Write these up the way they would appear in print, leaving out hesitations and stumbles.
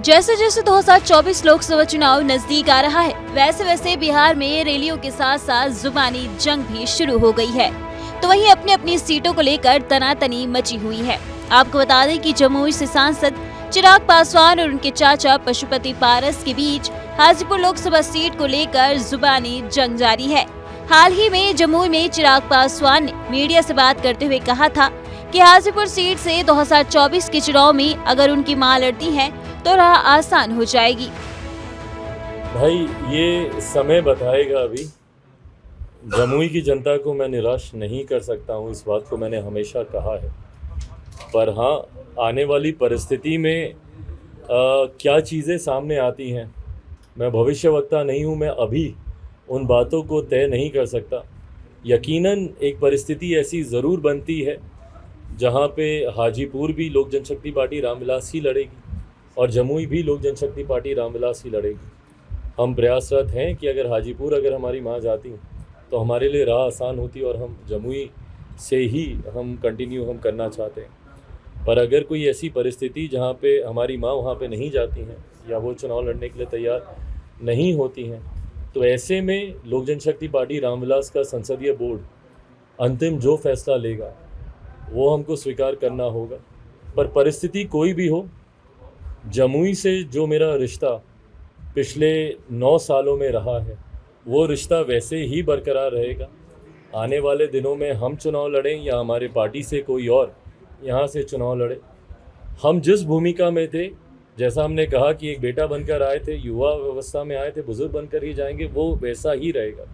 जैसे जैसे 2024 लोकसभा चुनाव नजदीक आ रहा है, वैसे वैसे बिहार में रैलियों के साथ साथ जुबानी जंग भी शुरू हो गई है। तो वहीं अपनी अपनी सीटों को लेकर तनातनी मची हुई है। आपको बता दें कि जमुई से सांसद चिराग पासवान और उनके चाचा पशुपति पारस के बीच हाजीपुर लोकसभा सीट को लेकर जुबानी जंग जारी है। हाल ही में जमुई में चिराग पासवान ने मीडिया से बात करते हुए कहा था कि हाजीपुर सीट से 2024 के चुनाव में अगर उनकी मां लड़ती है तो राह आसान हो जाएगी। भाई ये समय बताएगा। अभी जमुई की जनता को मैं निराश नहीं कर सकता हूँ, इस बात को मैंने हमेशा कहा है। पर हाँ, आने वाली परिस्थिति में क्या चीज़ें सामने आती हैं, मैं भविष्यवक्ता नहीं हूँ, मैं अभी उन बातों को तय नहीं कर सकता। यकीनन एक परिस्थिति ऐसी ज़रूर बनती है जहाँ पे हाजीपुर भी लोक जनशक्ति पार्टी रामविलास ही लड़ेगी और जमुई भी लोक जनशक्ति पार्टी रामविलास ही लड़ेगी। हम प्रयासरत हैं कि अगर हाजीपुर अगर हमारी मां जाती तो हमारे लिए राह आसान होती और हम जमुई से ही हम कंटिन्यू हम करना चाहते हैं। पर अगर कोई ऐसी परिस्थिति जहां पे हमारी मां वहां पे नहीं जाती हैं या वो चुनाव लड़ने के लिए तैयार नहीं होती हैं, तो ऐसे में लोक जनशक्ति पार्टी रामविलास का संसदीय बोर्ड अंतिम जो फैसला लेगा वो हमको स्वीकार करना होगा। पर परिस्थिति कोई भी हो, जमुई से जो मेरा रिश्ता पिछले 9 सालों में रहा है वो रिश्ता वैसे ही बरकरार रहेगा। आने वाले दिनों में हम चुनाव लड़ें या हमारे पार्टी से कोई और यहाँ से चुनाव लड़े, हम जिस भूमिका में थे, जैसा हमने कहा कि एक बेटा बनकर आए थे, युवा अवस्था में आए थे, बुजुर्ग बनकर ही जाएंगे, वो वैसा ही रहेगा।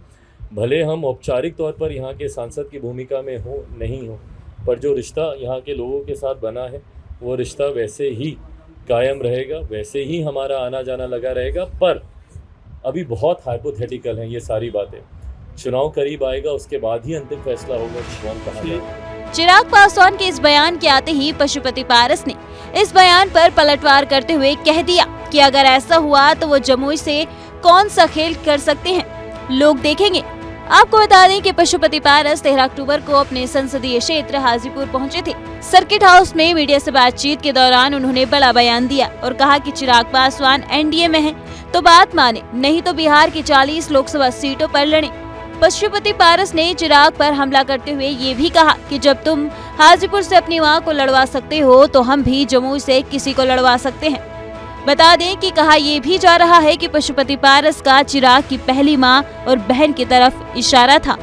भले हम औपचारिक तौर पर यहाँ के सांसद की भूमिका में हो नहीं हो, पर जो रिश्ता यहाँ के लोगों के साथ बना है वो रिश्ता वैसे ही कायम रहेगा, वैसे ही हमारा आना जाना लगा रहेगा। पर अभी बहुत हाइपोथेटिकल हैं ये सारी बातें। चुनाव करीब आएगा, उसके बाद ही अंतिम फैसला होगा कि कौन कहाँ जाएगा। चिराग पासवान के इस बयान के आते ही पशुपति पारस ने इस बयान पर पलटवार करते हुए कह दिया कि अगर ऐसा हुआ तो वो जमुई से कौन सा खेल कर सकते हैं, लोग देखेंगे। आपको बता दें कि पशुपति पारस 13 अक्टूबर को अपने संसदीय क्षेत्र हाजीपुर पहुंचे थे। सर्किट हाउस में मीडिया से बातचीत के दौरान उन्होंने बड़ा बयान दिया और कहा कि चिराग पासवान एनडीए में हैं, तो बात माने, नहीं तो बिहार की 40 लोकसभा सीटों पर लड़ें। पशुपति पारस ने चिराग पर हमला करते हुए ये भी कहा कि जब तुम हाजीपुर से अपनी मां को लड़वा सकते हो तो हम भी जमुई से किसी को लड़वा सकते हैं। बता दें कि कहा यह भी जा रहा है कि पशुपति पारस का चिराग की पहली मां और बहन की तरफ इशारा था।